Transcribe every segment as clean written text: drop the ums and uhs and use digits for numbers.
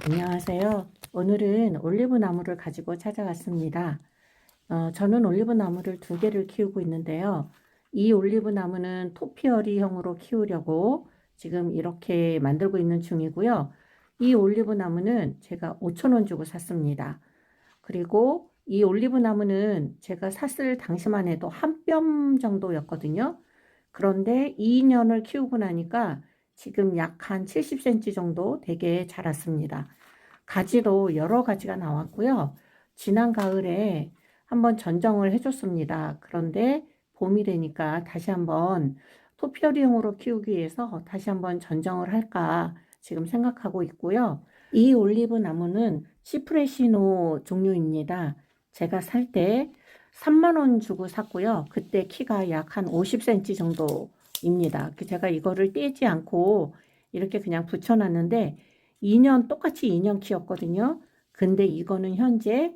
안녕하세요. 오늘은 올리브 나무를 가지고 찾아왔습니다. 저는 올리브 나무를 두 개를 키우고 있는데요. 이 올리브 나무는 토피어리형으로 키우려고 지금 이렇게 만들고 있는 중이고요. 이 올리브 나무는 제가 5,000원 주고 샀습니다. 그리고 이 올리브 나무는 제가 샀을 당시만 해도 한 뼘 정도였거든요. 그런데 2년을 키우고 나니까 지금 약 한 70cm 정도 되게 자랐습니다. 가지도 여러 가지가 나왔고요. 지난 가을에 한번 전정을 해줬습니다. 그런데 봄이 되니까 다시 한번 토피어리용으로 키우기 위해서 다시 한번 전정을 할까 지금 생각하고 있고요. 이 올리브 나무는 시프레시노 종류입니다. 제가 살 때 3만 원 주고 샀고요. 그때 키가 약 한 50cm 정도입니다. 제가 이거를 떼지 않고 이렇게 그냥 붙여놨는데 2년 똑같이 2년 키웠거든요. 근데 이거는 현재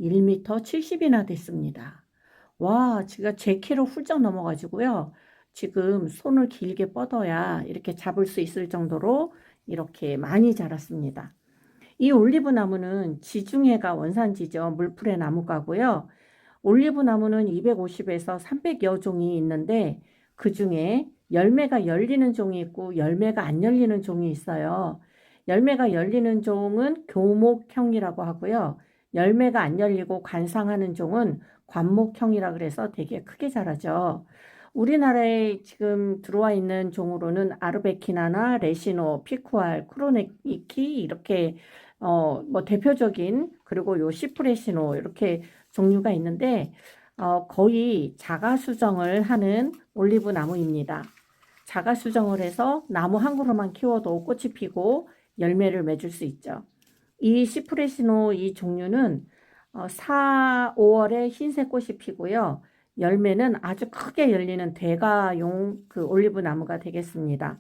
1m 70이나 됐습니다. 와, 제가 제 키로 훌쩍 넘어가지고요. 지금 손을 길게 뻗어야 이렇게 잡을 수 있을 정도로 이렇게 많이 자랐습니다. 이 올리브 나무는 지중해가 원산지죠. 물풀의 나무가고요. 올리브 나무는 250에서 300여 종이 있는데 그 중에 열매가 열리는 종이 있고 열매가 안 열리는 종이 있어요. 열매가 열리는 종은 교목형이라고 하고요. 열매가 안 열리고 관상하는 종은 관목형이라 그래서 되게 크게 자라죠. 우리나라에 지금 들어와 있는 종으로는 아르베키나나 레시노, 피쿠알, 크로네키 이렇게 뭐 대표적인 그리고 요 시프레시노 이렇게 종류가 있는데 거의 자가 수정을 하는 올리브 나무입니다. 자가 수정을 해서 나무 한 그루만 키워도 꽃이 피고 열매를 맺을 수 있죠. 이 시프레시노 이 종류는 4, 5월에 흰색 꽃이 피고요. 열매는 아주 크게 열리는 대가용 그 올리브 나무가 되겠습니다.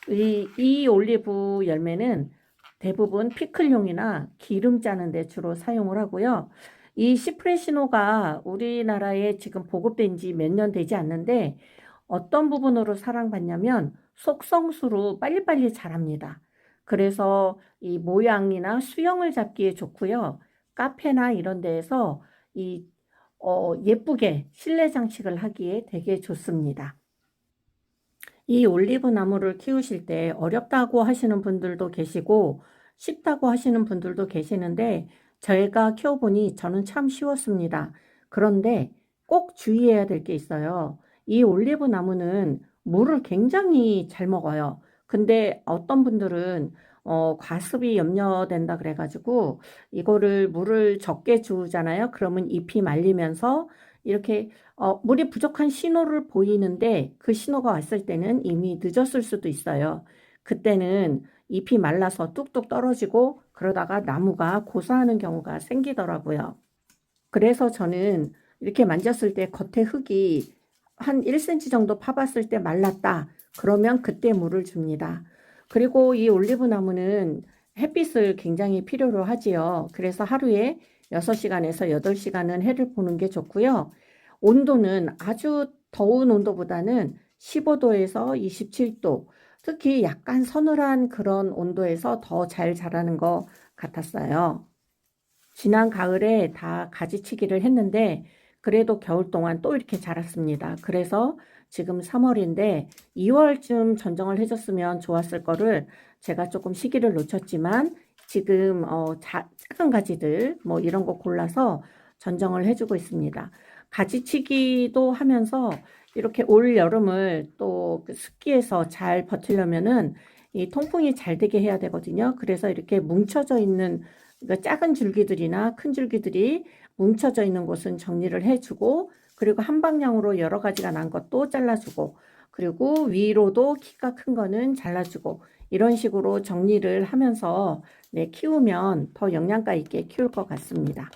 이 올리브 열매는 대부분 피클용이나 기름 짜는 데 주로 사용을 하고요. 이 시프레시노가 우리나라에 지금 보급된 지 몇 년 되지 않는데 어떤 부분으로 사랑받냐면 속성수로 빨리빨리 자랍니다. 그래서 이 모양이나 수영을 잡기에 좋고요. 카페나 이런 데에서 예쁘게 실내 장식을 하기에 되게 좋습니다. 이 올리브 나무를 키우실 때 어렵다고 하시는 분들도 계시고 쉽다고 하시는 분들도 계시는데 저희가 키워보니 저는 참 쉬웠습니다. 그런데 꼭 주의해야 될 게 있어요. 이 올리브 나무는 물을 굉장히 잘 먹어요. 근데 어떤 분들은 과습이 염려된다 그래가지고 이거를 물을 적게 주잖아요. 그러면 잎이 말리면서 이렇게 물이 부족한 신호를 보이는데 그 신호가 왔을 때는 이미 늦었을 수도 있어요. 그때는 잎이 말라서 뚝뚝 떨어지고 그러다가 나무가 고사하는 경우가 생기더라고요. 그래서 저는 이렇게 만졌을 때 겉에 흙이 한 1cm 정도 파봤을 때 말랐다. 그러면 그때 물을 줍니다. 그리고 이 올리브 나무는 햇빛을 굉장히 필요로 하지요. 그래서 하루에 6시간에서 8시간은 해를 보는 게 좋고요. 온도는 아주 더운 온도보다는 15도에서 27도, 특히 약간 서늘한 그런 온도에서 더 잘 자라는 것 같았어요. 지난 가을에 다 가지치기를 했는데 그래도 겨울 동안 또 이렇게 자랐습니다. 그래서 지금 3월인데 2월쯤 전정을 해줬으면 좋았을 거를 제가 조금 시기를 놓쳤지만 지금 작은 가지들 뭐 이런 거 골라서 전정을 해주고 있습니다. 가지치기도 하면서 이렇게 올 여름을 또그 습기에서 잘 버티려면은 이 통풍이 잘 되게 해야 되거든요. 그래서 이렇게 뭉쳐져 있는 그러니까 작은 줄기들이나 큰 줄기들이 뭉쳐져 있는 곳은 정리를 해주고 그리고 한 방향으로 여러 가지가 난 것도 잘라주고 그리고 위로도 키가 큰 거는 잘라주고 이런 식으로 정리를 하면서 키우면 더 영양가 있게 키울 것 같습니다.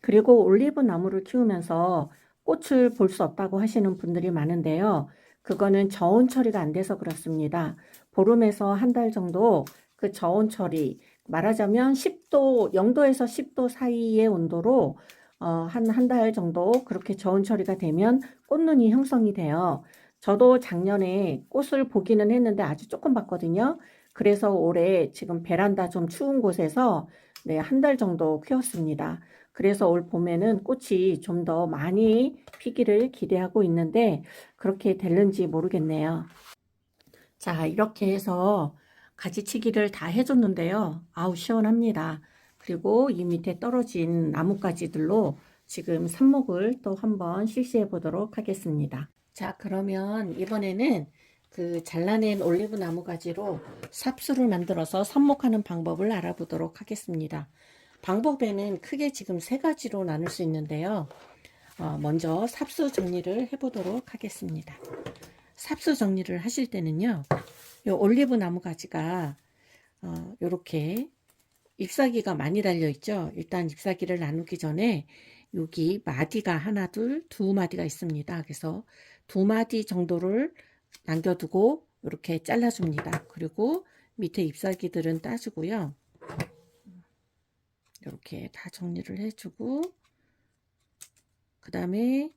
그리고 올리브 나무를 키우면서 꽃을 볼 수 없다고 하시는 분들이 많은데요. 그거는 저온 처리가 안 돼서 그렇습니다. 보름에서 한 달 정도 그 저온 처리, 말하자면 10도, 0도에서 10도 사이의 온도로 한 달 정도 그렇게 저온 처리가 되면 꽃눈이 형성이 돼요. 저도 작년에 꽃을 보기는 했는데 아주 조금 봤거든요. 그래서 올해 지금 베란다 좀 추운 곳에서 네, 한 달 정도 키웠습니다. 그래서 올 봄에는 꽃이 좀 더 많이 피기를 기대하고 있는데 그렇게 될는지 모르겠네요. 자, 이렇게 해서 가지치기를 다 해줬는데요. 아우, 시원합니다. 그리고 이 밑에 떨어진 나뭇가지들로 지금 삽목을 또 한번 실시해 보도록 하겠습니다. 자, 그러면 이번에는 그 잘라낸 올리브 나무가지로 삽수를 만들어서 삽목하는 방법을 알아보도록 하겠습니다. 방법에는 크게 지금 세 가지로 나눌 수 있는데요. 먼저 삽수 정리를 해보도록 하겠습니다. 삽수 정리를 하실 때는요, 요 올리브 나무 가지가 요렇게 잎사귀가 많이 달려 있죠. 일단 잎사귀를 나누기 전에 여기 마디가 하나, 둘, 두 마디가 있습니다. 그래서 두 마디 정도를 남겨두고 이렇게 잘라줍니다. 그리고 밑에 잎사귀들은 따주고요. 이렇게 다 정리를 해주고, 그 다음에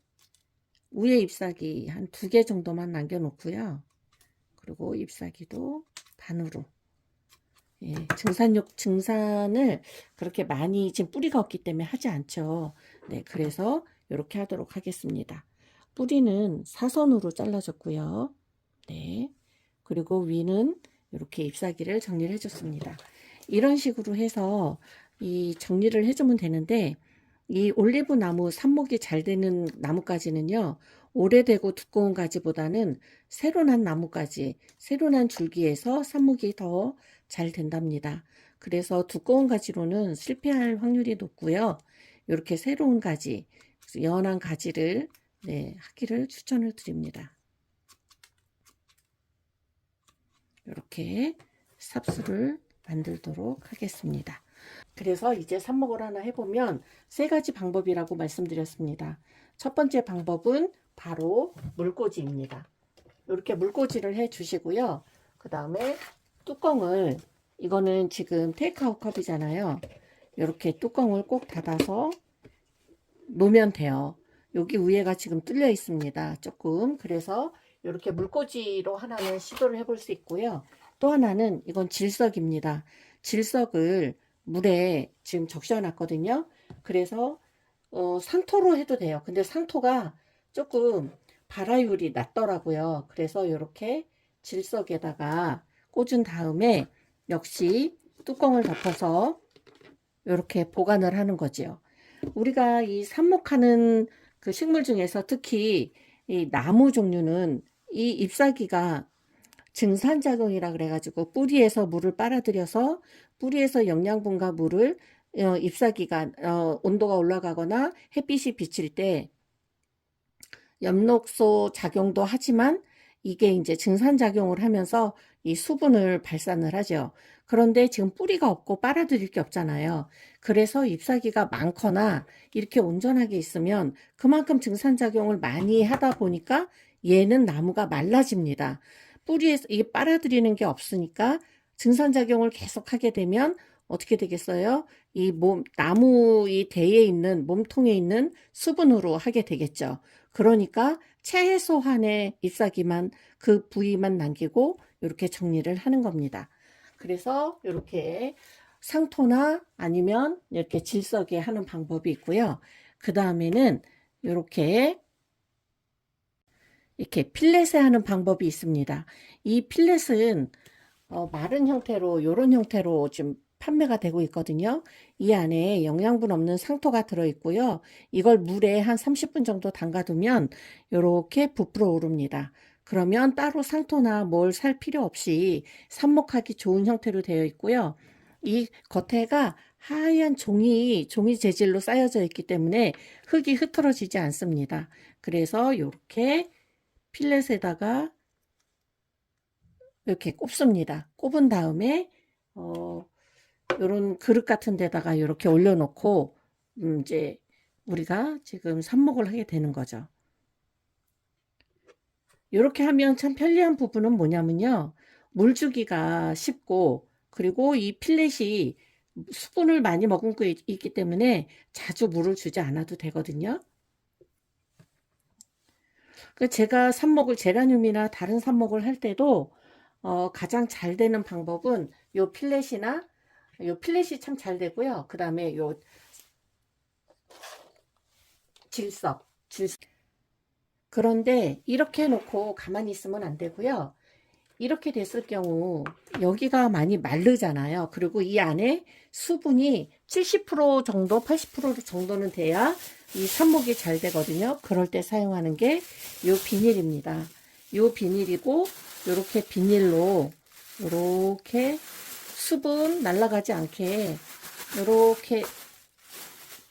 위에 잎사귀 한 두 개 정도만 남겨놓고요. 그리고 잎사귀도 반으로. 예, 증산을 그렇게 많이 지금 뿌리가 없기 때문에 하지 않죠. 네, 그래서 이렇게 하도록 하겠습니다. 뿌리는 사선으로 잘라줬고요. 네, 그리고 위는 이렇게 잎사귀를 정리를 해줬습니다. 이런 식으로 해서 이 정리를 해주면 되는데 이 올리브 나무 삽목이 잘 되는 나무까지는요, 오래되고 두꺼운 가지보다는 새로 난 나무까지, 새로 난 줄기에서 삽목이 더 잘 된답니다. 그래서 두꺼운 가지로는 실패할 확률이 높고요. 이렇게 새로운 가지, 연한 가지를 네, 하기를 추천을 드립니다. 이렇게 삽수를 만들도록 하겠습니다. 그래서 이제 삽목을 하나 해보면 세 가지 방법이라고 말씀드렸습니다. 첫 번째 방법은 바로 물꽂이입니다. 이렇게 물꽂이를 해 주시고요. 그 다음에 뚜껑을, 이거는 지금 테이크아웃 컵이잖아요. 이렇게 뚜껑을 꼭 닫아서 놓으면 돼요. 여기 위에가 지금 뚫려 있습니다. 조금. 그래서 이렇게 물꽂이로 하나는 시도를 해볼 수 있고요. 또 하나는 이건 질석입니다. 질석을 물에 지금 적셔 놨거든요. 그래서 상토로 해도 돼요. 근데 상토가 조금 발화율이 낮더라고요. 그래서 이렇게 질석에다가 꽂은 다음에 역시 뚜껑을 덮어서 이렇게 보관을 하는 거죠. 우리가 이 삽목하는 그 식물 중에서 특히 이 나무 종류는 이 잎사귀가 증산작용이라 그래가지고 뿌리에서 물을 빨아들여서 뿌리에서 영양분과 물을 잎사귀가 온도가 올라가거나 햇빛이 비칠 때 엽록소 작용도 하지만 이게 이제 증산작용을 하면서 이 수분을 발산을 하죠. 그런데 지금 뿌리가 없고 빨아들일 게 없잖아요. 그래서 잎사귀가 많거나 이렇게 온전하게 있으면 그만큼 증산작용을 많이 하다 보니까 얘는 나무가 말라집니다. 뿌리에서 이게 빨아들이는 게 없으니까 증산작용을 계속 하게 되면 어떻게 되겠어요? 나무 이 대에 있는 몸통에 있는 수분으로 하게 되겠죠. 그러니까 최소한의 잎사귀만 그 부위만 남기고 이렇게 정리를 하는 겁니다. 그래서 이렇게 상토나 아니면 이렇게 질석에 하는 방법이 있고요. 그 다음에는 이렇게 필렛에 하는 방법이 있습니다. 이 필렛은 마른 형태로 이런 형태로 지금 판매가 되고 있거든요. 이 안에 영양분 없는 상토가 들어있고요. 이걸 물에 한 30분 정도 담가두면 이렇게 부풀어 오릅니다. 그러면 따로 상토나 뭘 살 필요 없이 삽목하기 좋은 형태로 되어 있고요. 이 겉에가 하얀 종이 재질로 쌓여져 있기 때문에 흙이 흐트러지지 않습니다. 그래서 이렇게 필렛에다가 이렇게 꼽습니다. 꼽은 다음에 이런 그릇 같은 데다가 이렇게 올려놓고 이제 우리가 지금 삽목을 하게 되는 거죠. 이렇게 하면 참 편리한 부분은 뭐냐면요. 물 주기가 쉽고 그리고 이 필렛이 수분을 많이 머금고 있기 때문에 자주 물을 주지 않아도 되거든요. 제가 삽목을 제라늄이나 다른 삽목을 할 때도 가장 잘 되는 방법은 요 필렛이나 요 필렛이 참 잘 되고요. 그 다음에 요 질석. 그런데 이렇게 해놓고 가만히 있으면 안 되고요. 이렇게 됐을 경우 여기가 많이 마르잖아요. 그리고 이 안에 수분이 70% 정도, 80% 정도는 돼야 이 삽목이 잘 되거든요. 그럴 때 사용하는 게 요 비닐입니다. 요 비닐이고, 요렇게 비닐로 요렇게 수분 날아가지 않게 요렇게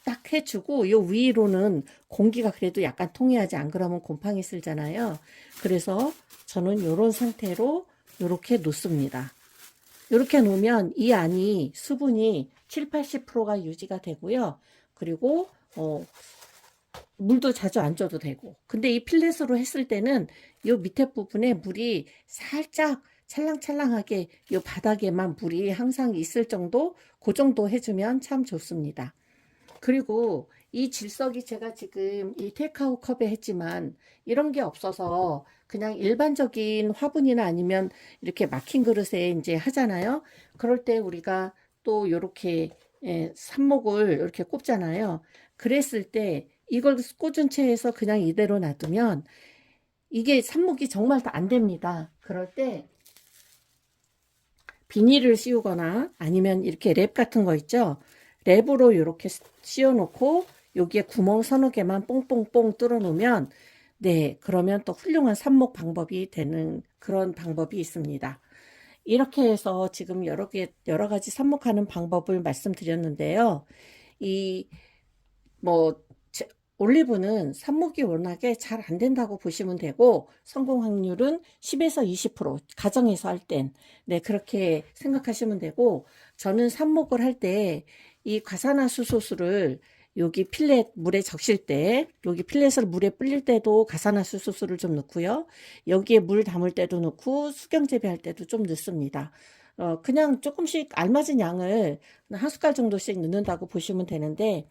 딱 해주고, 요 위로는 공기가 그래도 약간 통해야지, 안 그러면 곰팡이 쓸잖아요. 그래서 저는 요런 상태로 요렇게 놓습니다. 요렇게 놓으면 이 안이 수분이 7, 80%가 유지가 되고요. 그리고 물도 자주 안 줘도 되고. 근데 이 필렛으로 했을 때는 요 밑에 부분에 물이 살짝 찰랑찰랑하게 요 바닥에만 물이 항상 있을 정도, 그 정도 해주면 참 좋습니다. 그리고 이 질석이 제가 지금 이 테이크아웃 컵에 했지만 이런 게 없어서 그냥 일반적인 화분이나 아니면 이렇게 막힌 그릇에 이제 하잖아요. 그럴 때 우리가 또 이렇게 삽목을 이렇게 꼽잖아요. 그랬을 때 이걸 꽂은 채에서 그냥 이대로 놔두면 이게 삽목이 정말 다 안 됩니다. 그럴 때 비닐을 씌우거나 아니면 이렇게 랩 같은 거 있죠. 랩으로 이렇게 씌워 놓고 여기에 구멍 서너 개만 뽕뽕뽕 뚫어 놓으면, 네, 그러면 또 훌륭한 삽목 방법이 되는 그런 방법이 있습니다. 이렇게 해서 지금 여러 가지 삽목하는 방법을 말씀드렸는데요. 이 뭐 올리브는 삽목이 워낙에 잘 안 된다고 보시면 되고, 성공 확률은 10에서 20% 가정에서 할 땐, 네, 그렇게 생각하시면 되고, 저는 삽목을 할 때 이 과산화수소수를 여기 필렛 물에 적실 때, 여기 필렛을 물에 불릴 때도 과산화수소수를 좀 넣고요. 여기에 물 담을 때도 넣고 수경 재배할 때도 좀 넣습니다. 그냥 조금씩 알맞은 양을 한 숟갈 정도씩 넣는다고 보시면 되는데,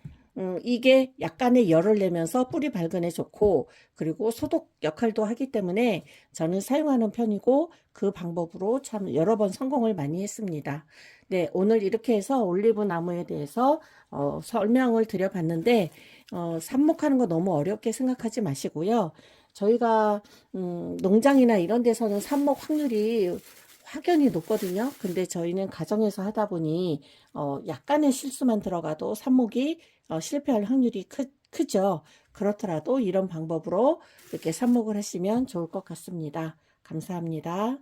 이게 약간의 열을 내면서 뿌리 발근에 좋고, 그리고 소독 역할도 하기 때문에 저는 사용하는 편이고, 그 방법으로 참 여러 번 성공을 많이 했습니다. 네, 오늘 이렇게 해서 올리브 나무에 대해서 설명을 드려봤는데, 삽목하는 거 너무 어렵게 생각하지 마시고요. 저희가 농장이나 이런 데서는 삽목 확률이 확연히 높거든요. 근데 저희는 가정에서 하다 보니 약간의 실수만 들어가도 삽목이 실패할 확률이 크죠. 그렇더라도 이런 방법으로 이렇게 삽목을 하시면 좋을 것 같습니다. 감사합니다.